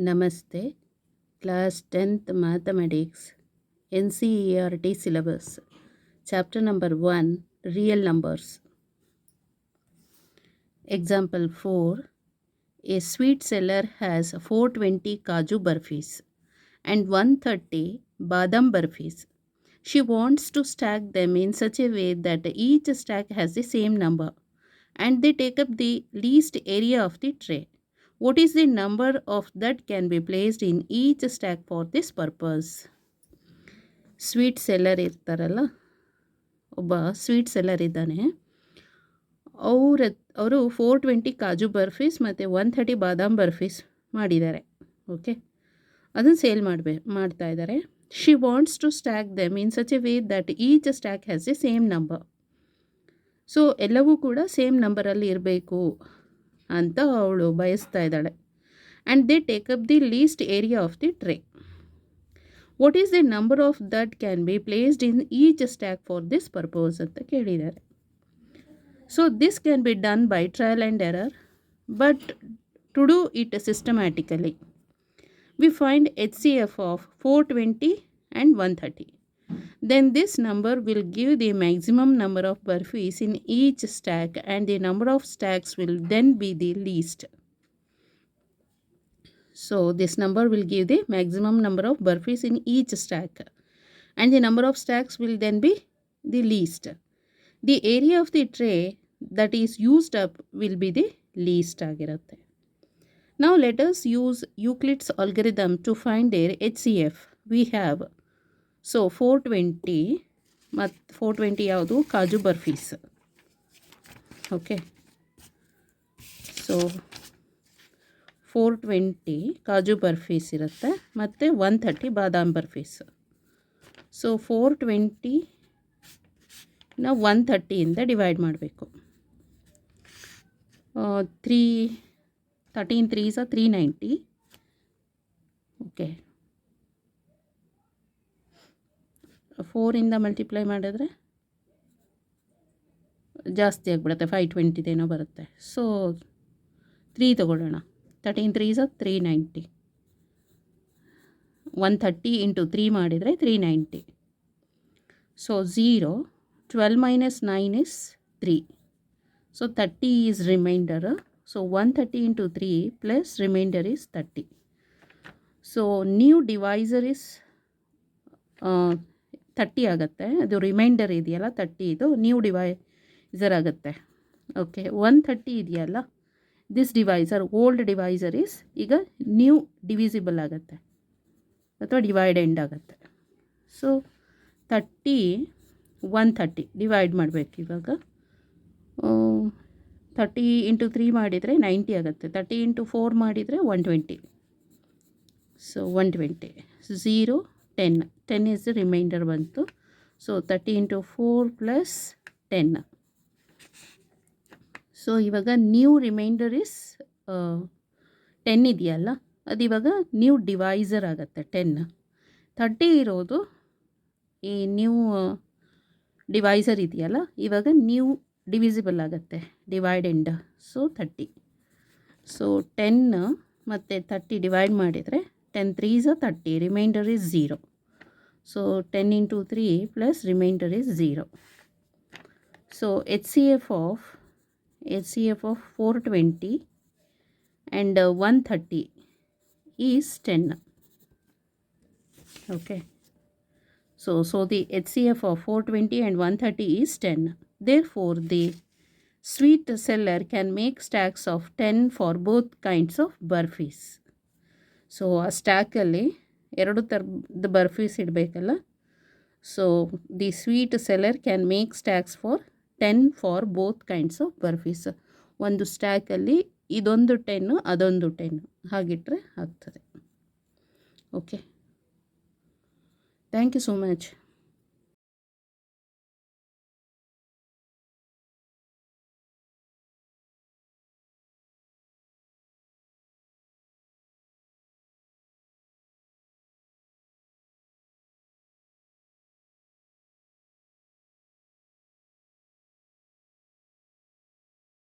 Namaste, Class 10th Mathematics, NCERT syllabus, Chapter number 1, Real Numbers. Example 4. A sweet seller has 420 Kaju Barfis and 130 Badam Barfis. She wants to stack them in such a way that each stack has the same number and they take up the least area of the tray. What is the number of that can be placed in each stack for this purpose? Sweet seller ಇರ್ತಾರಲ್ಲ, ಒಬ್ಬ sweet seller ಇದ್ದಾನೆ. ಅವರು 420 ಕಾಜು ಬರ್ಫೀಸ್ ಮತ್ತು 130 ಬಾದಾಮ್ ಬರ್ಫೀಸ್ ಮಾಡಿದ್ದಾರೆ. Okay, ಅದನ್ನು sale ಮಾಡ್ತಾ ಇದ್ದಾರೆ. She wants to stack them in such a way that each stack has a same number. So ಎಲ್ಲವೂ ಕೂಡ ಸೇಮ್ ನಂಬರಲ್ಲಿ ಇರಬೇಕು ಅಂತ ಅವಳು ಬಯಸ್ತಾ ಇದ್ದಾಳೆ. And they take up the least area of the tray. What is the number of that can be placed in each stack for this purpose ಅಂತ ಕೇಳಿದ್ದಾರೆ. So this can be done by trial and error, but to do it systematically we find HCF of 420 and 130. Then this number will give the maximum number of burfis in each stack and the number of stacks will then be the least. So this number will give the maximum number of burfis in each stack and the number of stacks will then be the least. The area of the tray that is used up will be the least ಆಗಿರುತ್ತೆ. Now let us use Euclid's algorithm to find their HCF. We have 420 ಮತ್ತು 420 ಯಾವುದು ಕಾಜು ಬರ್ಫೀಸ್. Okay, so 420 ಕಾಜು ಬರ್ಫೀಸ್ ಇರುತ್ತೆ ಮತ್ತು 130 ಬಾದಾಮ್ ಬರ್ಫೀಸ್. So 420ನ 130ಇಂದ divide ಮಾಡಬೇಕು. 13 3s 390. Okay, 4ಇಂದ multiply ಮಾಡಿದ್ರೆ ಜಾಸ್ತಿ ಆಗಿಬಿಡುತ್ತೆ, 520 ಬರುತ್ತೆ. ಸೊ 3 ತೊಗೊಳ್ಳೋಣ. 13 3s 390. 130 ಇಂಟು 3 ಮಾಡಿದರೆ 390. So 0, 12 minus 9 is 3. So 30 is remainder. So 130 into 3 plus remainder is 30. So new divisor is 30 ಆಗುತ್ತೆ. ಅದು ರಿಮೈಂಡರ್ ಇದೆಯಲ್ಲ 30, ಇದು ನ್ಯೂ ಡಿವೈಸರ್ ಆಗುತ್ತೆ. ಓಕೆ, 130 ಇದೆಯಲ್ಲ, this divisor old divisor is ಈಗ ನ್ಯೂ ಡಿವಿಸಿಬಲ್ ಆಗುತ್ತೆ ಅಥವಾ ಡಿವೈಡೆಂಡ್ ಆಗುತ್ತೆ. ಸೊ 30 130 ಡಿವೈಡ್ ಮಾಡಬೇಕು. ಇವಾಗ 30 ಇಂಟು 3 ಮಾಡಿದರೆ 90 ಆಗುತ್ತೆ. 30 ಇಂಟು 4 ಮಾಡಿದರೆ 120. ಸೊ 120. 0 10 ಇಸ್ ದ ರಿಮೈಂಡರ್ ಬಂತು. So 30 into 4 plus 10. ಸೊ ಇವಾಗ ನ್ಯೂ ರಿಮೈಂಡರ್ ಇಸ್ 10 ಇದೆಯಲ್ಲ, ಅದು ಇವಾಗ ನ್ಯೂ ಡಿವೈಸರ್ ಆಗುತ್ತೆ 10. 30 ಇರೋದು ಈ ನ್ಯೂ ಡಿವೈಸರ್ ಇದೆಯಲ್ಲ, ಇವಾಗ ನ್ಯೂ ಡಿವಿಸಿಬಲ್ ಆಗುತ್ತೆ, ಡಿವೈಡೆಂಡ್. ಸೊ 30. ಸೊ 10 ಮತ್ತು 30 ಡಿವೈಡ್ ಮಾಡಿದರೆ 10 3s 30, reminder is 0. So 10 into 3 plus reminder is 0. So HCF of 420 and 130 is 10. Okay. So the HCF of 420 and 130 is 10. Therefore, the sweet seller can make stacks of 10 for both kinds of burfis. So ಆ ಸ್ಟ್ಯಾಕಲ್ಲಿ ಎರಡು ಥರದ ಬರ್ಫೀಸ್ ಇಡಬೇಕಲ್ಲ. So the sweet seller can make stacks for 10 for both kinds of burfis. ಒಂದು ಸ್ಟ್ಯಾಕಲ್ಲಿ ಇದೊಂದು 10 ಅದೊಂದು 10 ಹಾಗಿಟ್ಟರೆ ಆಗ್ತದೆ. Okay, thank you so much.